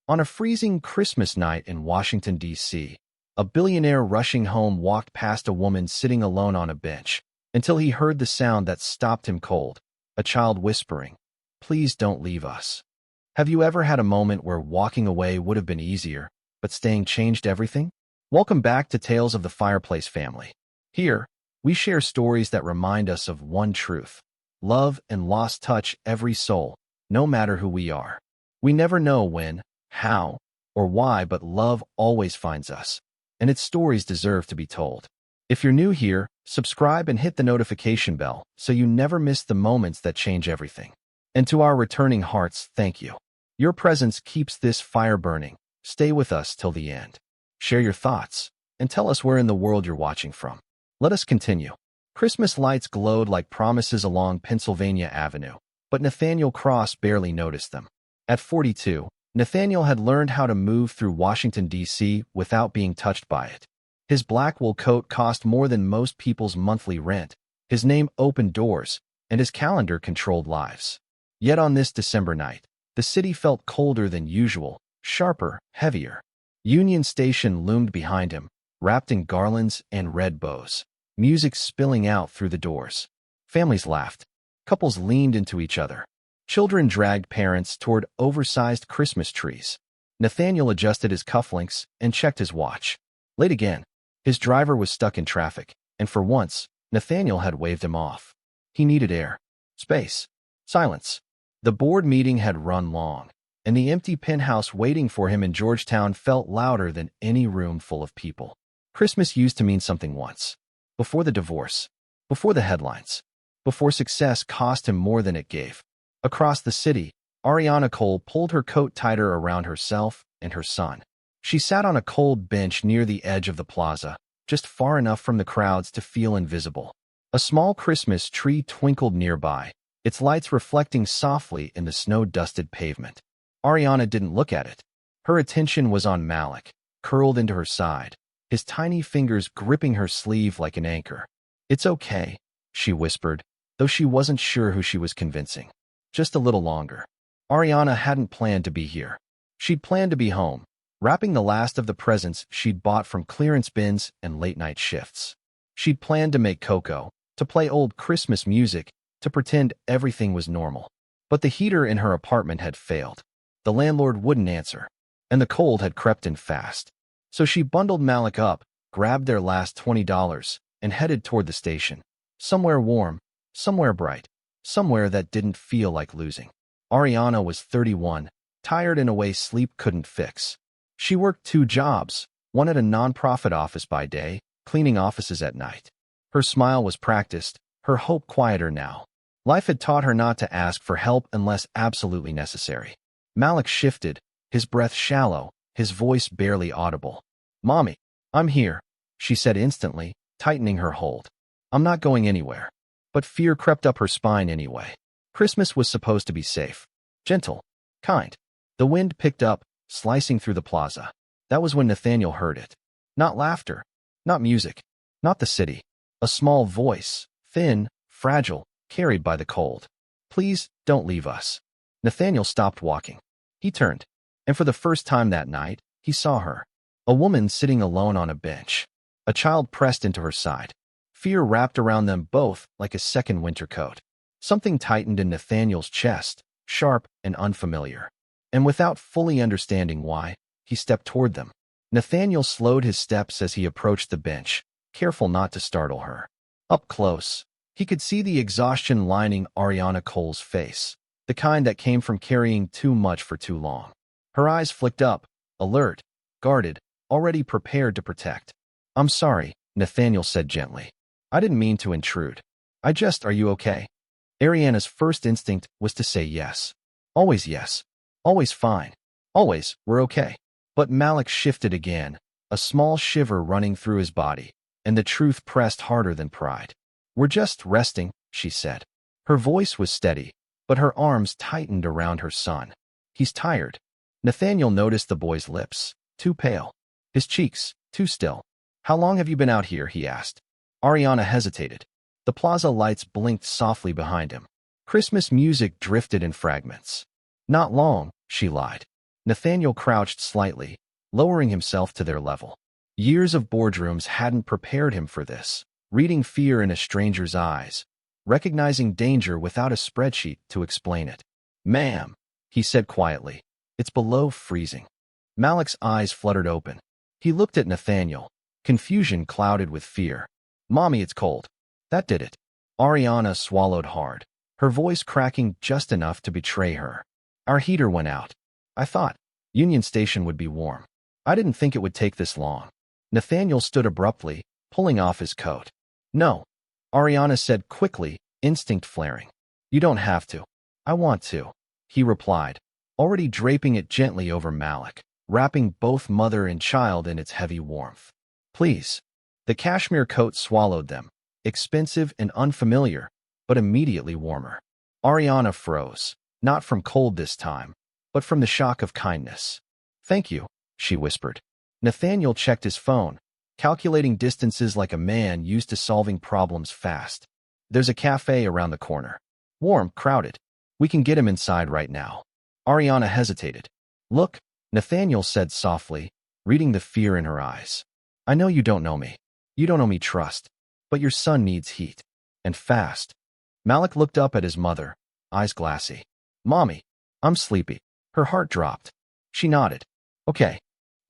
On a freezing Christmas night in Washington, D.C., a billionaire rushing home walked past a woman sitting alone on a bench until he heard the sound that stopped him cold, a child whispering, "Please don't leave us." Have you ever had a moment where walking away would have been easier, but staying changed everything? Welcome back to Tales of the Fireplace family. Here, we share stories that remind us of one truth: love and loss touch every soul, no matter who we are. We never know when, how, or why, but love always finds us, and its stories deserve to be told. If you're new here, subscribe and hit the notification bell so you never miss the moments that change everything. And to our returning hearts, thank you. Your presence keeps this fire burning. Stay with us till the end. Share your thoughts, and tell us where in the world you're watching from. Let us continue. Christmas lights glowed like promises along Pennsylvania Avenue, but Nathaniel Cross barely noticed them. At 42, Nathaniel had learned how to move through Washington, D.C. without being touched by it. His black wool coat cost more than most people's monthly rent, his name opened doors, and his calendar controlled lives. Yet on this December night, the city felt colder than usual, sharper, heavier. Union Station loomed behind him, wrapped in garlands and red bows, music spilling out through the doors. Families laughed. Couples leaned into each other. Children dragged parents toward oversized Christmas trees. Nathaniel adjusted his cufflinks and checked his watch. Late again. His driver was stuck in traffic, and for once, Nathaniel had waved him off. He needed air, space, silence. The board meeting had run long, and the empty penthouse waiting for him in Georgetown felt louder than any room full of people. Christmas used to mean something once. Before the divorce, before the headlines, before success cost him more than it gave. Across the city, Ariana pulled her coat tighter around herself and her son. She sat on a cold bench near the edge of the plaza, just far enough from the crowds to feel invisible. A small Christmas tree twinkled nearby, its lights reflecting softly in the snow-dusted pavement. Ariana didn't look at it. Her attention was on Malik, curled into her side, his tiny fingers gripping her sleeve like an anchor. "It's okay," she whispered, though she wasn't sure who she was convincing. Just a little longer. Ariana hadn't planned to be here. She'd planned to be home, wrapping the last of the presents she'd bought from clearance bins and late-night shifts. She'd planned to make cocoa, to play old Christmas music, to pretend everything was normal. But the heater in her apartment had failed. The landlord wouldn't answer, and the cold had crept in fast. So she bundled Malik up, grabbed their last $20, and headed toward the station. Somewhere warm, somewhere bright, somewhere that didn't feel like losing. Ariana was 31, tired in a way sleep couldn't fix. She worked 2 jobs, one at a nonprofit office by day, cleaning offices at night. Her smile was practiced, her hope quieter now. Life had taught her not to ask for help unless absolutely necessary. Malik shifted, his breath shallow, his voice barely audible. "Mommy, I'm here," she said instantly, tightening her hold. "I'm not going anywhere." But fear crept up her spine anyway. Christmas was supposed to be safe, gentle, kind. The wind picked up, slicing through the plaza. That was when Nathaniel heard it. Not laughter, not music, not the city. A small voice, thin, fragile, carried by the cold. "Please, don't leave us." Nathaniel stopped walking. He turned, and for the first time that night, he saw her. A woman sitting alone on a bench. A child pressed into her side. Fear wrapped around them both like a second winter coat. Something tightened in Nathaniel's chest, sharp and unfamiliar. And without fully understanding why, he stepped toward them. Nathaniel slowed his steps as he approached the bench, careful not to startle her. Up close, he could see the exhaustion lining Ariana Cole's face, the kind that came from carrying too much for too long. Her eyes flicked up, alert, guarded, already prepared to protect. "I'm sorry," Nathaniel said gently. "I didn't mean to intrude. Are you okay?" Ariana's first instinct was to say yes. Always yes. Always fine. Always, "We're okay." But Malik shifted again, a small shiver running through his body, and the truth pressed harder than pride. "We're just resting," she said. Her voice was steady, but her arms tightened around her son. "He's tired." Nathaniel noticed the boy's lips, too pale. His cheeks, too still. "How long have you been out here?" he asked. Ariana hesitated. The plaza lights blinked softly behind him. Christmas music drifted in fragments. "Not long," she lied. Nathaniel crouched slightly, lowering himself to their level. Years of boardrooms hadn't prepared him for this. Reading fear in a stranger's eyes, recognizing danger without a spreadsheet to explain it. "Ma'am," he said quietly, "it's below freezing." Malik's eyes fluttered open. He looked at Nathaniel, confusion clouded with fear. "Mommy, it's cold." That did it. Ariana swallowed hard, her voice cracking just enough to betray her. "Our heater went out. I thought Union Station would be warm. I didn't think it would take this long." Nathaniel stood abruptly, pulling off his coat. "No," Ariana said quickly, instinct flaring. "You don't have to." "I want to," he replied, already draping it gently over Malik, wrapping both mother and child in its heavy warmth. "Please." The cashmere coat swallowed them, expensive and unfamiliar, but immediately warmer. Ariana froze, not from cold this time, but from the shock of kindness. "Thank you," she whispered. Nathaniel checked his phone, calculating distances like a man used to solving problems fast. "There's a cafe around the corner. Warm, crowded. We can get him inside right now." Ariana hesitated. "Look," Nathaniel said softly, reading the fear in her eyes. "I know you don't know me. You don't know me trust. But your son needs heat. And fast." Malik looked up at his mother, eyes glassy. "Mommy, I'm sleepy." Her heart dropped. She nodded. "Okay."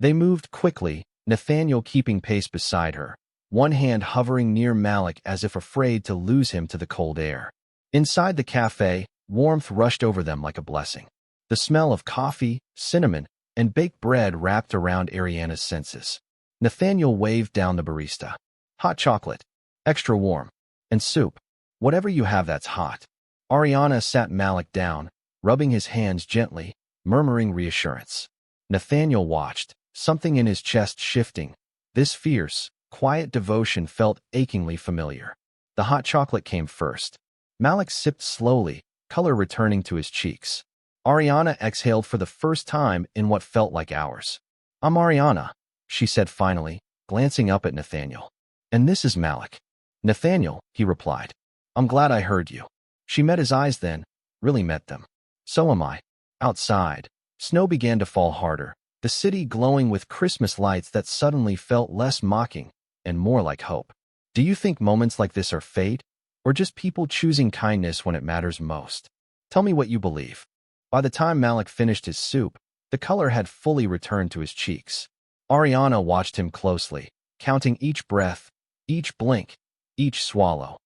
They moved quickly, Nathaniel keeping pace beside her, one hand hovering near Malik as if afraid to lose him to the cold air. Inside the cafe, warmth rushed over them like a blessing. The smell of coffee, cinnamon, and baked bread wrapped around Ariana's senses. Nathaniel waved down the barista. "Hot chocolate. Extra warm. And soup. Whatever you have that's hot." Ariana sat Malik down, rubbing his hands gently, murmuring reassurance. Nathaniel watched, something in his chest shifting. This fierce, quiet devotion felt achingly familiar. The hot chocolate came first. Malik sipped slowly, color returning to his cheeks. Ariana exhaled for the first time in what felt like hours. "I'm Ariana," she said finally, glancing up at Nathaniel. "And this is Malik." "Nathaniel," he replied. "I'm glad I heard you." She met his eyes then, really met them. "So am I." Outside, snow began to fall harder, the city glowing with Christmas lights that suddenly felt less mocking and more like hope. Do you think moments like this are fate, or just people choosing kindness when it matters most? Tell me what you believe. By the time Malik finished his soup, the color had fully returned to his cheeks. Ariana watched him closely, counting each breath, each blink, each swallow,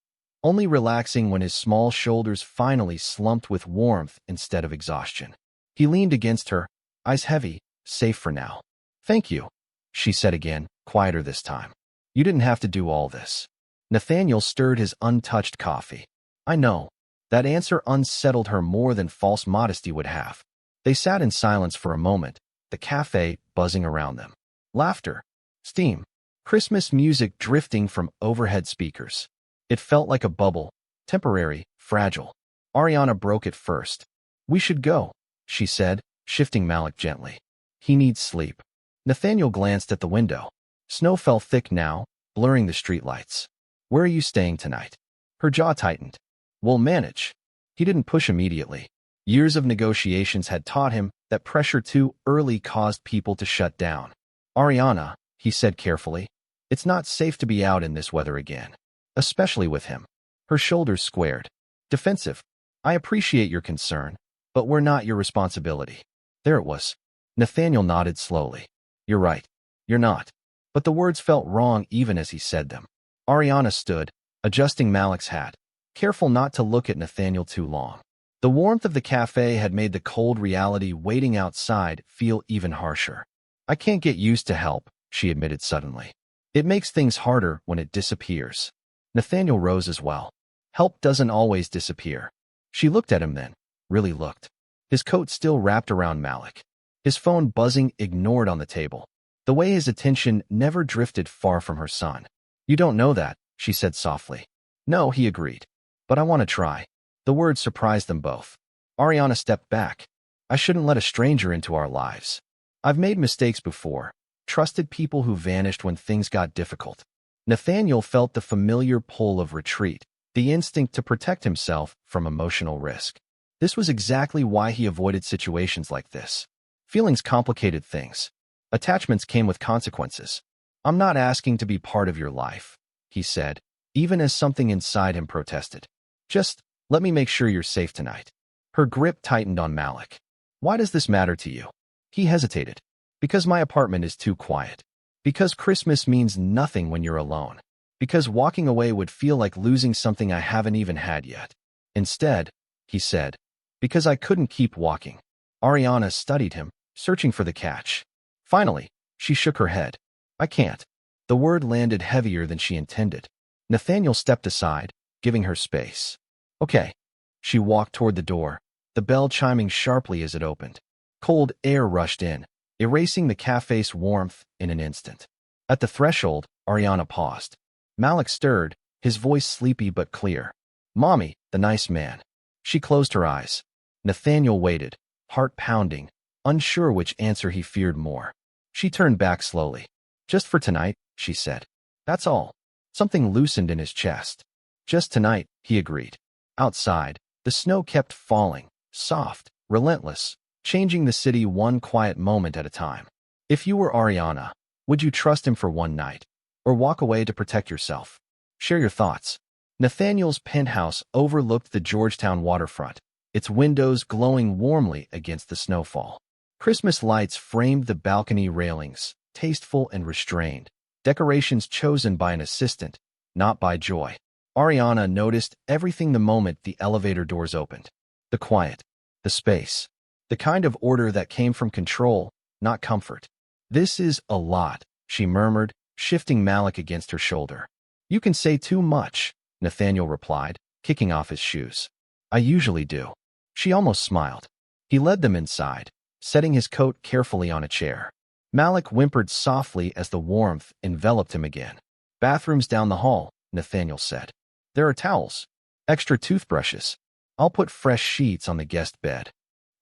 only relaxing when his small shoulders finally slumped with warmth instead of exhaustion. He leaned against her, eyes heavy, safe for now. "Thank you," she said again, quieter this time. "You didn't have to do all this." Nathaniel stirred his untouched coffee. "I know." That answer unsettled her more than false modesty would have. They sat in silence for a moment, the cafe buzzing around them. Laughter, steam, Christmas music drifting from overhead speakers. It felt like a bubble, temporary, fragile. Ariana broke it first. "We should go," she said, shifting Malik gently. "He needs sleep." Nathaniel glanced at the window. Snow fell thick now, blurring the streetlights. "Where are you staying tonight?" Her jaw tightened. "We'll manage." He didn't push immediately. Years of negotiations had taught him that pressure too early caused people to shut down. "Ariana," he said carefully, "it's not safe to be out in this weather again. Especially with him." Her shoulders squared. Defensive. "I appreciate your concern, but we're not your responsibility." There it was. Nathaniel nodded slowly. "You're right. You're not." But the words felt wrong even as he said them. Ariana stood, adjusting Malik's hat, careful not to look at Nathaniel too long. The warmth of the cafe had made the cold reality waiting outside feel even harsher. "I can't get used to help," she admitted suddenly. "It makes things harder when it disappears." Nathaniel rose as well. "Help doesn't always disappear." She looked at him then, really looked. His coat still wrapped around Malik. His phone buzzing ignored on the table. The way his attention never drifted far from her son. "You don't know that," she said softly. "No," he agreed. "But I want to try." The words surprised them both. Ariana stepped back. "I shouldn't let a stranger into our lives. I've made mistakes before, trusted people who vanished when things got difficult." Nathaniel felt the familiar pull of retreat, the instinct to protect himself from emotional risk. This was exactly why he avoided situations like this. Feelings complicated things. Attachments came with consequences. I'm not asking to be part of your life, he said, even as something inside him protested. Just let me make sure you're safe tonight. Her grip tightened on Malik. Why does this matter to you? He hesitated. Because my apartment is too quiet. Because Christmas means nothing when you're alone. Because walking away would feel like losing something I haven't even had yet. Instead, he said, because I couldn't keep walking. Ariana studied him, searching for the catch. Finally, she shook her head. I can't. The word landed heavier than she intended. Nathaniel stepped aside, giving her space. Okay. She walked toward the door, the bell chiming sharply as it opened. Cold air rushed in, erasing the cafe's warmth in an instant. At the threshold, Ariana paused. Malik stirred, his voice sleepy but clear. Mommy, the nice man. She closed her eyes. Nathaniel waited, heart pounding, unsure which answer he feared more. She turned back slowly. Just for tonight, she said. That's all. Something loosened in his chest. Just tonight, he agreed. Outside, the snow kept falling, soft, relentless, changing the city one quiet moment at a time. If you were Ariana, would you trust him for one night? Or walk away to protect yourself? Share your thoughts. Nathaniel's penthouse overlooked the Georgetown waterfront, its windows glowing warmly against the snowfall. Christmas lights framed the balcony railings, tasteful and restrained, decorations chosen by an assistant, not by Joy. Ariana noticed everything the moment the elevator doors opened. The quiet, the space, the kind of order that came from control, not comfort. This is a lot, she murmured, shifting Malik against her shoulder. You can say too much, Nathaniel replied, kicking off his shoes. I usually do. She almost smiled. He led them inside, setting his coat carefully on a chair. Malik whimpered softly as the warmth enveloped him again. Bathrooms down the hall, Nathaniel said. There are towels. Extra toothbrushes. I'll put fresh sheets on the guest bed.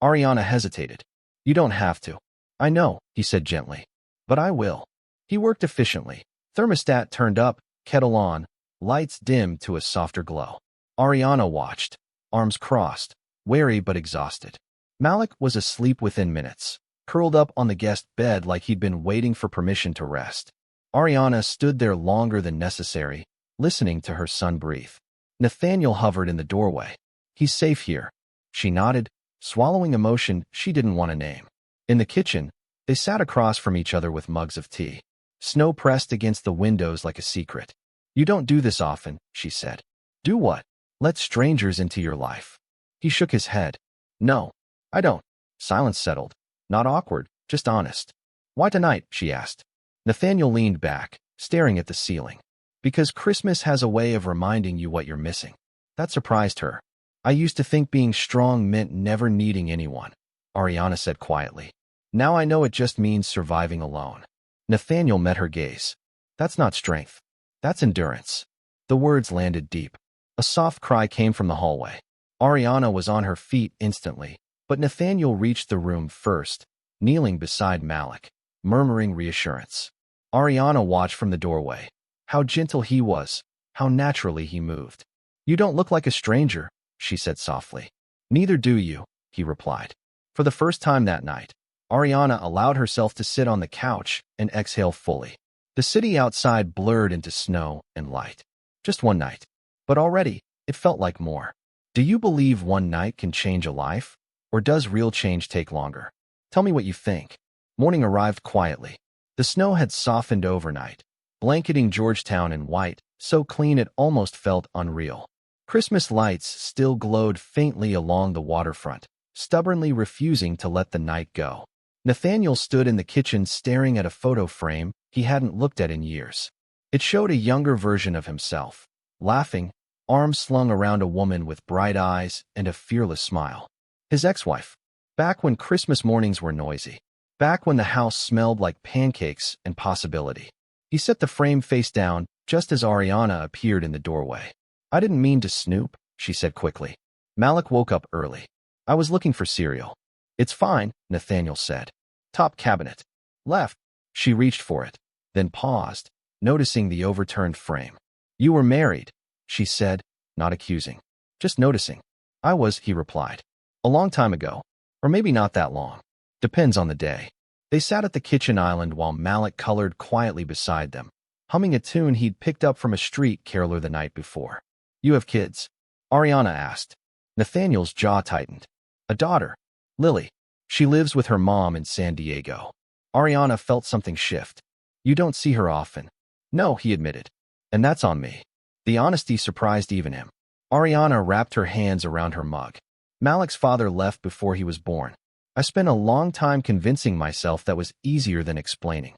Ariana hesitated. You don't have to. I know, he said gently. But I will. He worked efficiently. Thermostat turned up, kettle on, lights dimmed to a softer glow. Ariana watched, arms crossed, wary but exhausted. Malik was asleep within minutes, curled up on the guest bed like he'd been waiting for permission to rest. Ariana stood there longer than necessary, listening to her son breathe. Nathaniel hovered in the doorway. He's safe here. She nodded, swallowing emotion she didn't want to name. In the kitchen, they sat across from each other with mugs of tea. Snow pressed against the windows like a secret. You don't do this often, she said. Do what? Let strangers into your life. He shook his head. No, I don't. Silence settled. Not awkward, just honest. Why tonight? She asked. Nathaniel leaned back, staring at the ceiling. Because Christmas has a way of reminding you what you're missing. That surprised her. I used to think being strong meant never needing anyone, Ariana said quietly. Now I know it just means surviving alone. Nathaniel met her gaze. That's not strength. That's endurance. The words landed deep. A soft cry came from the hallway. Ariana was on her feet instantly, but Nathaniel reached the room first, kneeling beside Malik, murmuring reassurance. Ariana watched from the doorway. How gentle he was, how naturally he moved. You don't look like a stranger, she said softly. Neither do you, he replied. For the first time that night, Ariana allowed herself to sit on the couch and exhale fully. The city outside blurred into snow and light. Just one night. But already, it felt like more. Do you believe one night can change a life? Or does real change take longer? Tell me what you think. Morning arrived quietly. The snow had softened overnight, blanketing Georgetown in white, so clean it almost felt unreal. Christmas lights still glowed faintly along the waterfront, stubbornly refusing to let the night go. Nathaniel stood in the kitchen staring at a photo frame he hadn't looked at in years. It showed a younger version of himself, laughing, arms slung around a woman with bright eyes and a fearless smile. His ex-wife. Back when Christmas mornings were noisy. Back when the house smelled like pancakes and possibility. He set the frame face down just as Ariana appeared in the doorway. I didn't mean to snoop, she said quickly. Malik woke up early. I was looking for cereal. It's fine, Nathaniel said. Top cabinet. Left. She reached for it, then paused, noticing the overturned frame. You were married, she said, not accusing. Just noticing. I was, he replied. A long time ago. Or maybe not that long. Depends on the day. They sat at the kitchen island while Malik colored quietly beside them, humming a tune he'd picked up from a street caroler the night before. You have kids? Ariana asked. Nathaniel's jaw tightened. A daughter, Lily. She lives with her mom in San Diego. Ariana felt something shift. You don't see her often. No, he admitted. And that's on me. The honesty surprised even him. Ariana wrapped her hands around her mug. Malik's father left before he was born. I spent a long time convincing myself that was easier than explaining.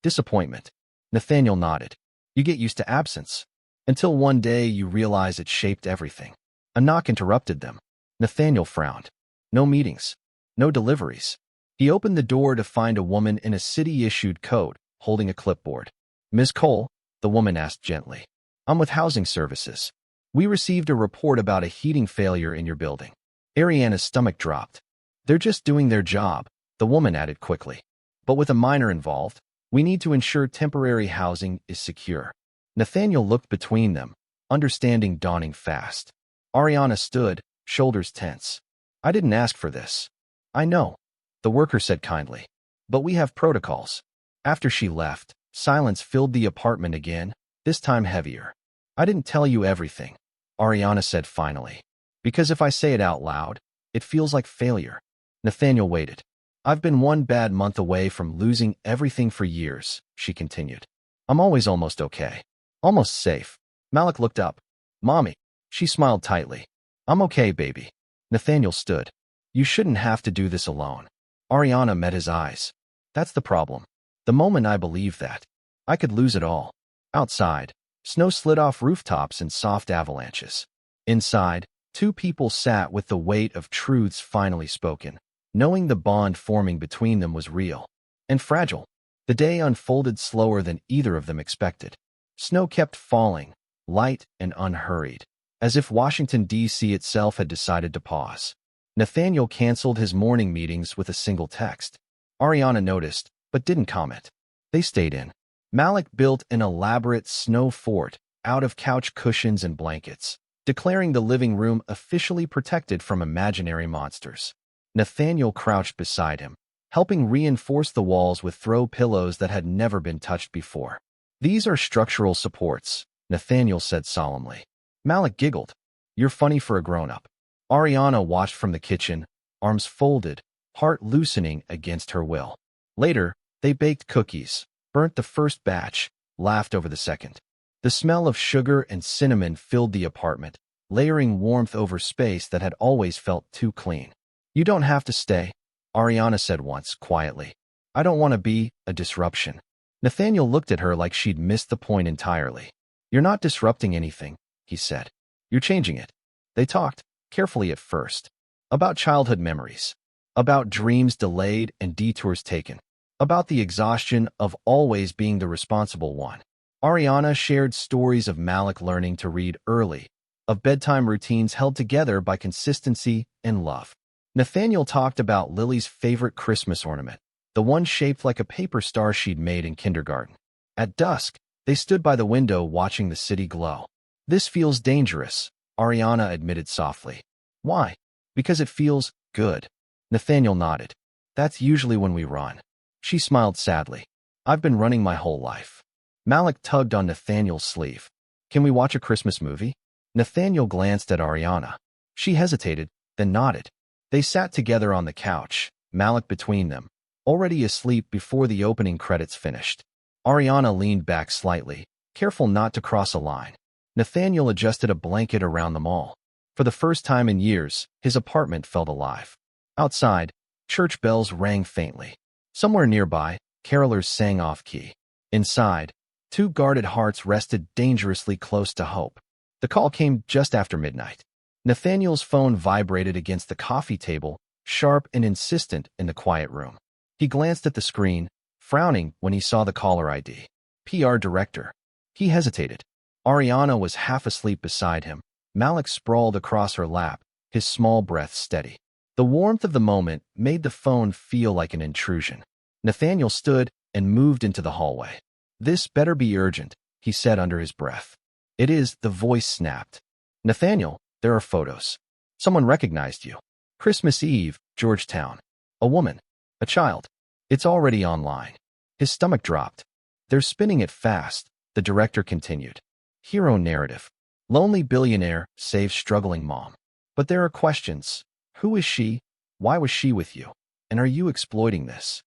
Disappointment. Nathaniel nodded. You get used to absence. Until one day you realize it shaped everything. A knock interrupted them. Nathaniel frowned. No meetings. No deliveries. He opened the door to find a woman in a city-issued coat, holding a clipboard. Ms. Cole, the woman asked gently. I'm with Housing Services. We received a report about a heating failure in your building. Ariana's stomach dropped. They're just doing their job, the woman added quickly. But with a minor involved, we need to ensure temporary housing is secure. Nathaniel looked between them, understanding dawning fast. Ariana stood, shoulders tense. I didn't ask for this. I know, the worker said kindly. But we have protocols. After she left, silence filled the apartment again, this time heavier. I didn't tell you everything, Ariana said finally. Because if I say it out loud, it feels like failure. Nathaniel waited. I've been one bad month away from losing everything for years, she continued. I'm always almost okay. Almost safe. Malik looked up. Mommy. She smiled tightly. I'm okay, baby. Nathaniel stood. You shouldn't have to do this alone. Ariana met his eyes. That's the problem. The moment I believed that, I could lose it all. Outside, snow slid off rooftops in soft avalanches. Inside, two people sat with the weight of truths finally spoken, knowing the bond forming between them was real and fragile. The day unfolded slower than either of them expected. Snow kept falling, light and unhurried, as if Washington, D.C. itself had decided to pause. Nathaniel canceled his morning meetings with a single text. Ariana noticed, but didn't comment. They stayed in. Malik built an elaborate snow fort out of couch cushions and blankets, declaring the living room officially protected from imaginary monsters. Nathaniel crouched beside him, helping reinforce the walls with throw pillows that had never been touched before. These are structural supports, Nathaniel said solemnly. Malik giggled. You're funny for a grown-up. Ariana watched from the kitchen, arms folded, heart loosening against her will. Later, they baked cookies, burnt the first batch, laughed over the second. The smell of sugar and cinnamon filled the apartment, layering warmth over space that had always felt too clean. You don't have to stay, Ariana said once, quietly. I don't want to be a disruption. Nathaniel looked at her like she'd missed the point entirely. You're not disrupting anything, he said. You're changing it. They talked, carefully at first, about childhood memories, about dreams delayed and detours taken, about the exhaustion of always being the responsible one. Ariana shared stories of Malik learning to read early, of bedtime routines held together by consistency and love. Nathaniel talked about Lily's favorite Christmas ornament, the one shaped like a paper star she'd made in kindergarten. At dusk, they stood by the window watching the city glow. This feels dangerous, Ariana admitted softly. Why? Because it feels good. Nathaniel nodded. That's usually when we run. She smiled sadly. I've been running my whole life. Malik tugged on Nathaniel's sleeve. Can we watch a Christmas movie? Nathaniel glanced at Ariana. She hesitated, then nodded. They sat together on the couch, Malik between them, already asleep before the opening credits finished. Ariana leaned back slightly, careful not to cross a line. Nathaniel adjusted a blanket around them all. For the first time in years, his apartment felt alive. Outside, church bells rang faintly. Somewhere nearby, carolers sang off-key. Inside, two guarded hearts rested dangerously close to hope. The call came just after midnight. Nathaniel's phone vibrated against the coffee table, sharp and insistent in the quiet room. He glanced at the screen, frowning when he saw the caller ID. PR director. He hesitated. Ariana was half asleep beside him. Malik sprawled across her lap, his small breath steady. The warmth of the moment made the phone feel like an intrusion. Nathaniel stood and moved into the hallway. This better be urgent, he said under his breath. It is, the voice snapped. Nathaniel, there are photos. Someone recognized you. Christmas Eve, Georgetown. A woman. A child. It's already online. His stomach dropped. They're spinning it fast, the director continued. Hero narrative. Lonely billionaire saves struggling mom. But there are questions. Who is she? Why was she with you? And are you exploiting this?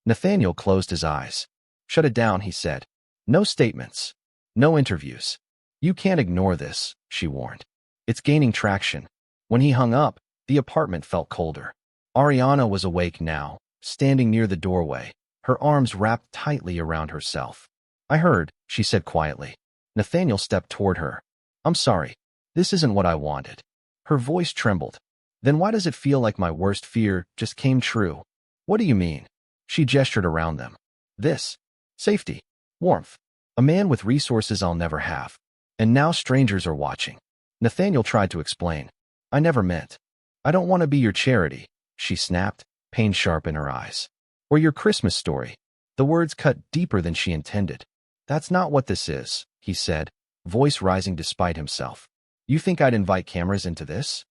Nathaniel closed his eyes. Shut it down, he said. No statements. No interviews. You can't ignore this, she warned. It's gaining traction. When he hung up, the apartment felt colder. Ariana was awake now, standing near the doorway, her arms wrapped tightly around herself. I heard, she said quietly. Nathaniel stepped toward her. I'm sorry. This isn't what I wanted. Her voice trembled. Then why does it feel like my worst fear just came true? What do you mean? She gestured around them. This. Safety. Warmth. A man with resources I'll never have. And now strangers are watching. Nathaniel tried to explain. I never meant. I don't want to be your charity, she snapped, pain sharp in her eyes. Or your Christmas story. The words cut deeper than she intended. That's not what this is, he said, voice rising despite himself. You think I'd invite cameras into this?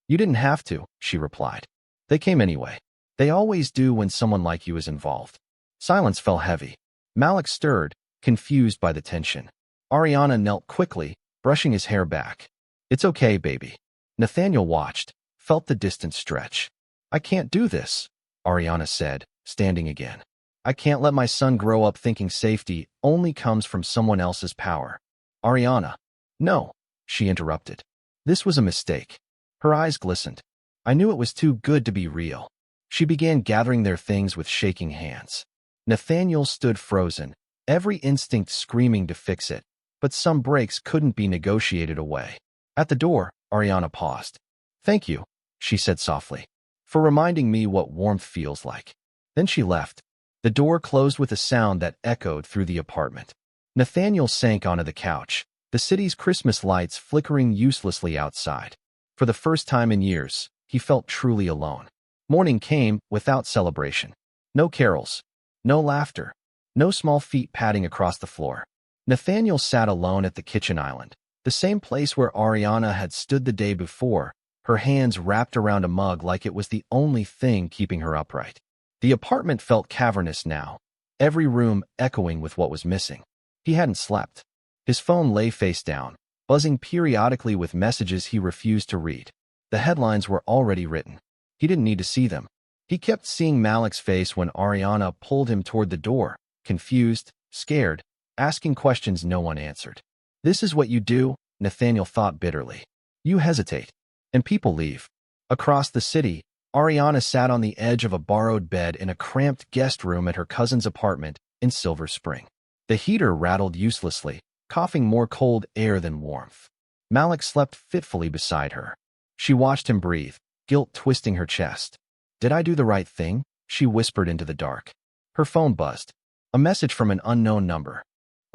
You didn't have to, she replied. They came anyway. They always do when someone like you is involved. Silence fell heavy. Malik stirred, confused by the tension. Ariana knelt quickly, brushing his hair back. It's okay, baby. Nathaniel watched, felt the distance stretch. I can't do this, Ariana said, standing again. I can't let my son grow up thinking safety only comes from someone else's power. Ariana. No, she interrupted. This was a mistake. Her eyes glistened. I knew it was too good to be real. She began gathering their things with shaking hands. Nathaniel stood frozen, every instinct screaming to fix it, but some breaks couldn't be negotiated away. At the door, Ariana paused. Thank you, she said softly, for reminding me what warmth feels like. Then she left. The door closed with a sound that echoed through the apartment. Nathaniel sank onto the couch, the city's Christmas lights flickering uselessly outside. For the first time in years, he felt truly alone. Morning came without celebration. No carols. No laughter. No small feet padding across the floor. Nathaniel sat alone at the kitchen island, the same place where Ariana had stood the day before, her hands wrapped around a mug like it was the only thing keeping her upright. The apartment felt cavernous now, every room echoing with what was missing. He hadn't slept. His phone lay face down, buzzing periodically with messages he refused to read. The headlines were already written. He didn't need to see them. He kept seeing Malik's face when Ariana pulled him toward the door, confused, scared, asking questions no one answered. This is what you do, Nathaniel thought bitterly. You hesitate, and people leave. Across the city, Ariana sat on the edge of a borrowed bed in a cramped guest room at her cousin's apartment in Silver Spring. The heater rattled uselessly, coughing more cold air than warmth. Malik slept fitfully beside her. She watched him breathe, guilt twisting her chest. Did I do the right thing? She whispered into the dark. Her phone buzzed. A message from an unknown number.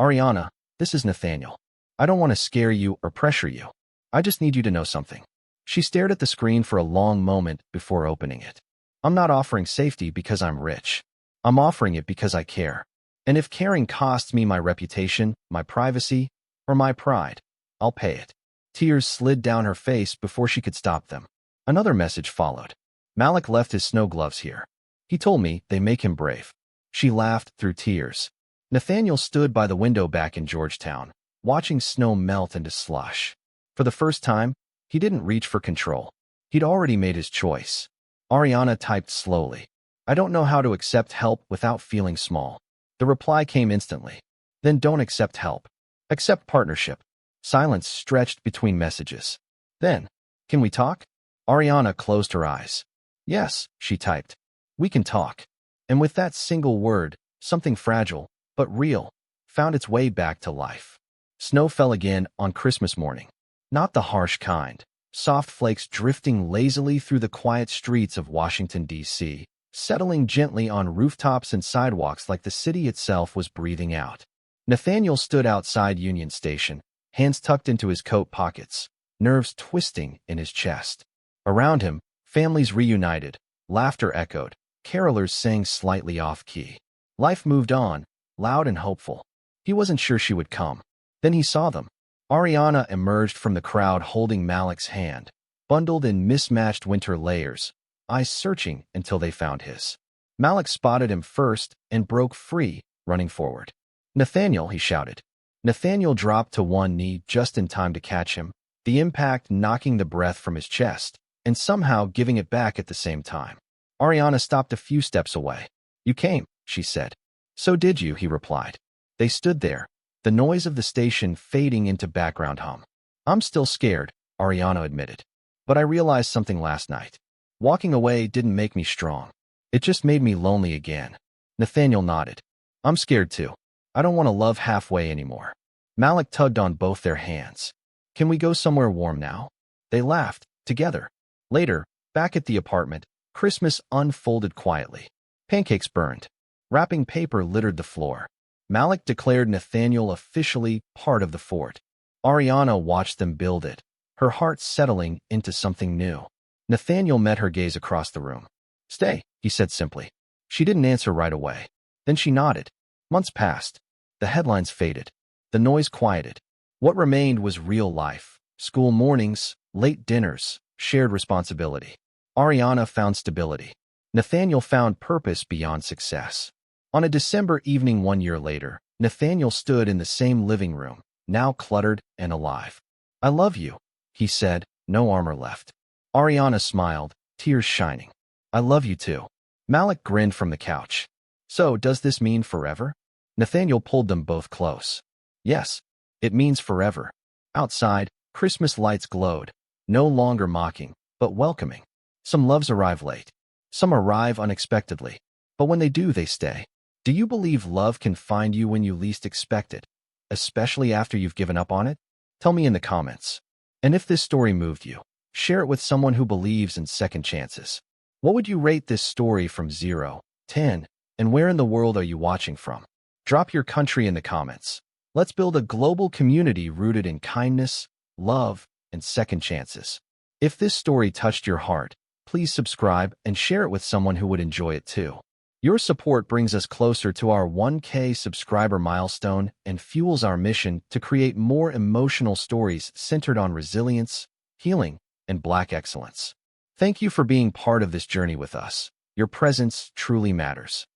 Ariana, this is Nathaniel. I don't want to scare you or pressure you. I just need you to know something. She stared at the screen for a long moment before opening it. I'm not offering safety because I'm rich. I'm offering it because I care. And if caring costs me my reputation, my privacy, or my pride, I'll pay it. Tears slid down her face before she could stop them. Another message followed. Malik left his snow gloves here. He told me they make him brave. She laughed through tears. Nathaniel stood by the window back in Georgetown, watching snow melt into slush. For the first time, he didn't reach for control. He'd already made his choice. Ariana typed slowly. I don't know how to accept help without feeling small. The reply came instantly. Then don't accept help. Accept partnership. Silence stretched between messages. Then, can we talk? Ariana closed her eyes. Yes, she typed. We can talk. And with that single word, something fragile, but real, found its way back to life. Snow fell again on Christmas morning. Not the harsh kind. Soft flakes drifting lazily through the quiet streets of Washington, D.C., settling gently on rooftops and sidewalks like the city itself was breathing out. Nathaniel stood outside Union Station, hands tucked into his coat pockets, nerves twisting in his chest. Around him, families reunited, laughter echoed, carolers sang slightly off-key. Life moved on, loud and hopeful. He wasn't sure she would come. Then he saw them. Ariana emerged from the crowd holding Malik's hand, bundled in mismatched winter layers, eyes searching until they found his. Malik spotted him first and broke free, running forward. "Nathaniel," he shouted. Nathaniel dropped to one knee just in time to catch him, the impact knocking the breath from his chest and somehow giving it back at the same time. Ariana stopped a few steps away. "You came," she said. "So did you," he replied. They stood there, the noise of the station fading into background hum. "I'm still scared," Ariana admitted. "But I realized something last night. Walking away didn't make me strong. It just made me lonely again." Nathaniel nodded. "I'm scared too. I don't want to love halfway anymore." Malik tugged on both their hands. "Can we go somewhere warm now?" They laughed, together. Later, back at the apartment, Christmas unfolded quietly. Pancakes burned. Wrapping paper littered the floor. Malik declared Nathaniel officially part of the fort. Ariana watched them build it, her heart settling into something new. Nathaniel met her gaze across the room. "Stay," he said simply. She didn't answer right away. Then she nodded. Months passed. The headlines faded. The noise quieted. What remained was real life. School mornings, late dinners, shared responsibility. Ariana found stability. Nathaniel found purpose beyond success. On a December evening 1 year later, Nathaniel stood in the same living room, now cluttered and alive. "I love you," he said, no armor left. Ariana smiled, tears shining. "I love you too." Malik grinned from the couch. "So, does this mean forever?" Nathaniel pulled them both close. "Yes, it means forever." Outside, Christmas lights glowed, no longer mocking, but welcoming. Some loves arrive late. Some arrive unexpectedly. But when they do, they stay. Do you believe love can find you when you least expect it, especially after you've given up on it? Tell me in the comments. And if this story moved you, share it with someone who believes in second chances. What would you rate this story from 0 to 10, and where in the world are you watching from? Drop your country in the comments. Let's build a global community rooted in kindness, love, and second chances. If this story touched your heart, please subscribe and share it with someone who would enjoy it too. Your support brings us closer to our 1K subscriber milestone and fuels our mission to create more emotional stories centered on resilience, healing, and Black excellence. Thank you for being part of this journey with us. Your presence truly matters.